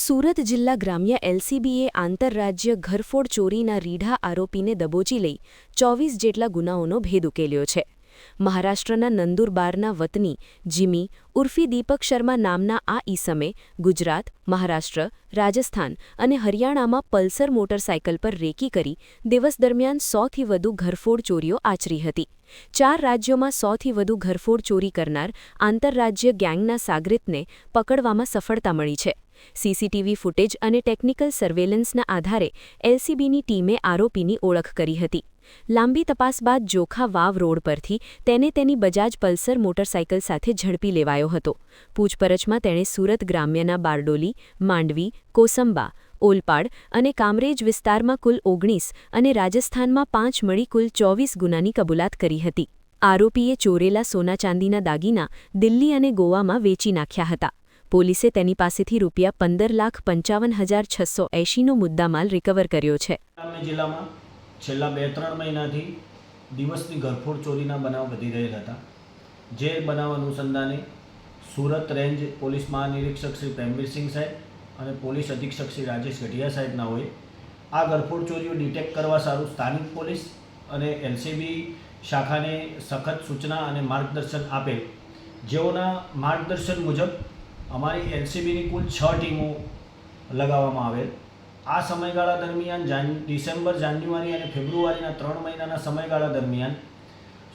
સુરત જિલ્લા ગ્રામ્ય એલસીબીએ આંતરરાજ્ય ઘરફોડ ચોરીના રીઢા આરોપીને દબોચી લઈ 24 જેટલા ગુનાઓનો ભેદ ઉકેલ્યો છે. મહારાષ્ટ્રના નંદુરબારના વતની જીમી ઉર્ફી દીપક શર્મા નામના આ ઈસમે ગુજરાત, મહારાષ્ટ્ર, રાજસ્થાન અને હરિયાણામાં પલ્સર મોટરસાયકલ પર રેકી કરી દિવસ દરમિયાન 100થી વધુ ઘરફોડ ચોરીઓ આચરી હતી. 4 રાજ્યોમાં 100થી વધુ ઘરફોડ ચોરી કરનાર આંતરરાજ્ય ગેંગના સાગરિતને પકડવામાં સફળતા મળી છે. સીસીટીવી ફૂટેજ અને ટેકનિકલ સર્વેલન્સના આધારે એલસીબીની ટીમે આરોપીની ઓળખ કરી હતી. લાંબી તપાસ બાદ જોખા વાવ રોડ પરથી તેને તેની બજાજ પલ્સર મોટરસાયકલ સાથે ઝડપી લેવાયો હતો. પૂછપરછમાં તેણે સુરત ગ્રામ્યના બારડોલી, માંડવી, કોસંબા, ઓલપાડ અને કામરેજ વિસ્તારમાં કુલ 19 અને રાજસ્થાનમાં 5 મળી કુલ 24 ગુનાની કબૂલાત કરી હતી. આરોપીએ ચોરેલા સોના ચાંદીના દાગીના દિલ્હી અને ગોવામાં વેચી નાખ્યા હતા. પોલીસે તેની પાસેથી ₹55,55,680નો મુદ્દામાલ રિકવર કર્યો છે. જિલ્લામાં છેલ્લા 2-3 મહિનાથી દિવસની ઘરફોડ ચોરીના બનાવ વધી રહેલા હતા. જે બનાવ અનુસંધાને સુરત રેન્જ પોલીસ મહાનિરીક્ષક શ્રી પ્રેમવીરસિંહ સાહેબ અને પોલીસ અધિક્ષક શ્રી રાજેશ ગઢિયા સાહેબનાઓએ આ ઘરફોડ ચોરીઓ ડિટેક્ટ કરવા સારું સ્થાનિક પોલીસ અને એલસીબી શાખાને સખત સૂચના અને માર્ગદર્શન આપેલ. જેઓના માર્ગદર્શન મુજબ અમારી એલસીબીની કુલ 6 ટીમો લગાવવામાં આવેલ. આ સમયગાળા દરમિયાન ડિસેમ્બર, જાન્યુઆરી અને ફેબ્રુઆરીના 3 મહિનાના સમયગાળા દરમિયાન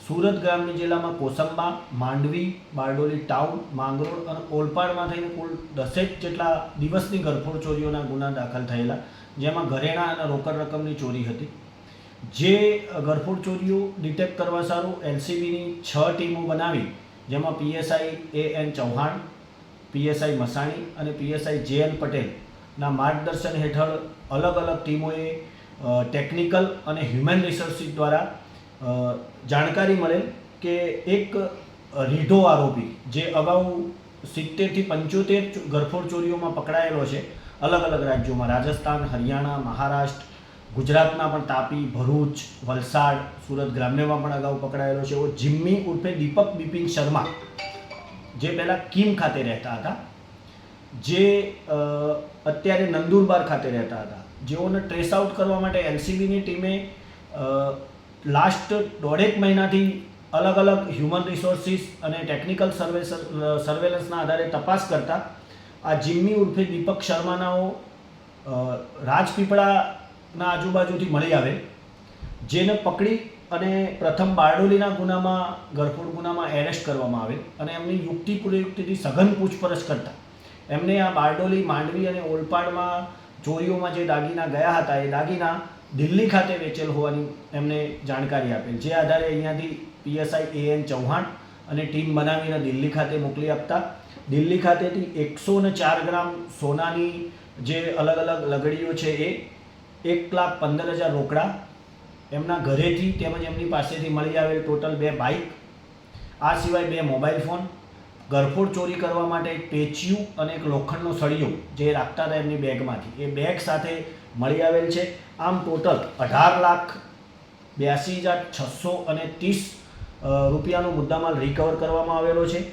સુરત ગ્રામ્ય જિલ્લામાં કોસંબા, માંડવી, બારડોલી ટાઉન, માંગરોળ અને ઓલપાડમાં થઈને કુલ 10 જેટલા દિવસની ઘરફોડ ચોરીઓના ગુના દાખલ થયેલા, જેમાં ઘરેણાં અને રોકડ રકમની ચોરી હતી. જે ઘરફોડ ચોરીઓ ડિટેક્ટ કરવા સારું એલસીબીની 6 ટીમો બનાવી, જેમાં પીએસઆઈ AN ચૌહાણ, પીએસઆઈ મસાણી અને પીએસઆઈ JL પટેલના માર્ગદર્શન હેઠળ અલગ અલગ ટીમોએ ટેકનિકલ અને હ્યુમન રિસોર્સિસ દ્વારા જાણકારી મળેલ કે એક રીઢો આરોપી જે અગાઉ 70થી 75 ઘરફોડ ચોરીઓમાં પકડાયેલો છે અલગ અલગ રાજ્યોમાં, રાજસ્થાન, હરિયાણા, મહારાષ્ટ્ર, ગુજરાતના પણ તાપી, ભરૂચ, વલસાડ, સુરત ગ્રામ્યમાં પણ અગાઉ પકડાયેલો છે. એવો જીમ્મી ઉર્ફે દીપક બિપિન શર્મા, જે પહેલાં કીમ ખાતે રહેતા હતા, જે અત્યારે નંદુરબાર ખાતે રહેતા હતા, જેઓને ટ્રેસ આઉટ કરવા માટે એલસીબીની ટીમે લાસ્ટ 1.5 મહિનાથી અલગ અલગ હ્યુમન રિસોર્સિસ અને ટેકનિકલ સર્વેલન્સના આધારે તપાસ કરતા આ જીમ્મી ઉર્ફે દીપક શર્માનાઓ રાજપીપળાના આજુબાજુથી મળી આવે, જેને પકડી અને પ્રથમ બારડોલીના ગુનામાં ઘરફોડ ગુનામાં એરેસ્ટ કરવામાં આવે અને એમની યુક્તિપૂર્વકથી સઘન પૂછપરછ કરતા એમને આ બારડોલી, માંડવી અને ઓલપાડમાં ચોરીઓમાં જે દાગીના ગયા હતા એ દાગીના દિલ્હી ખાતે વેચેલ હોવાની એમને જાણકારી આપેલ. જે આધારે અહીંયાથી પીએસઆઈ AN ચૌહાણ અને ટીમ બનાવીને દિલ્હી ખાતે મોકલી આપતા દિલ્હી ખાતેથી 104 ગ્રામ સોનાની જે અલગ અલગ લગડીઓ છે એ 1,15,000 રોકડા, એમના ઘરેથી તેમજ એમની પાસેથી મળી આવેલ ટોટલ 2 બાઇક, આ સિવાય 2 મોબાઈલ ફોન, ઘરફોડ ચોરી કરવા માટે એક પેચિયું અને એક લોખંડનો સળિયો જે રાખતા હતા એમની બેગમાંથી, એ બેગ સાથે મળી આવેલ છે. આમ ટોટલ 18,82,630 રૂપિયાનો મુદ્દામાલ રિકવર કરવામાં આવેલો છે.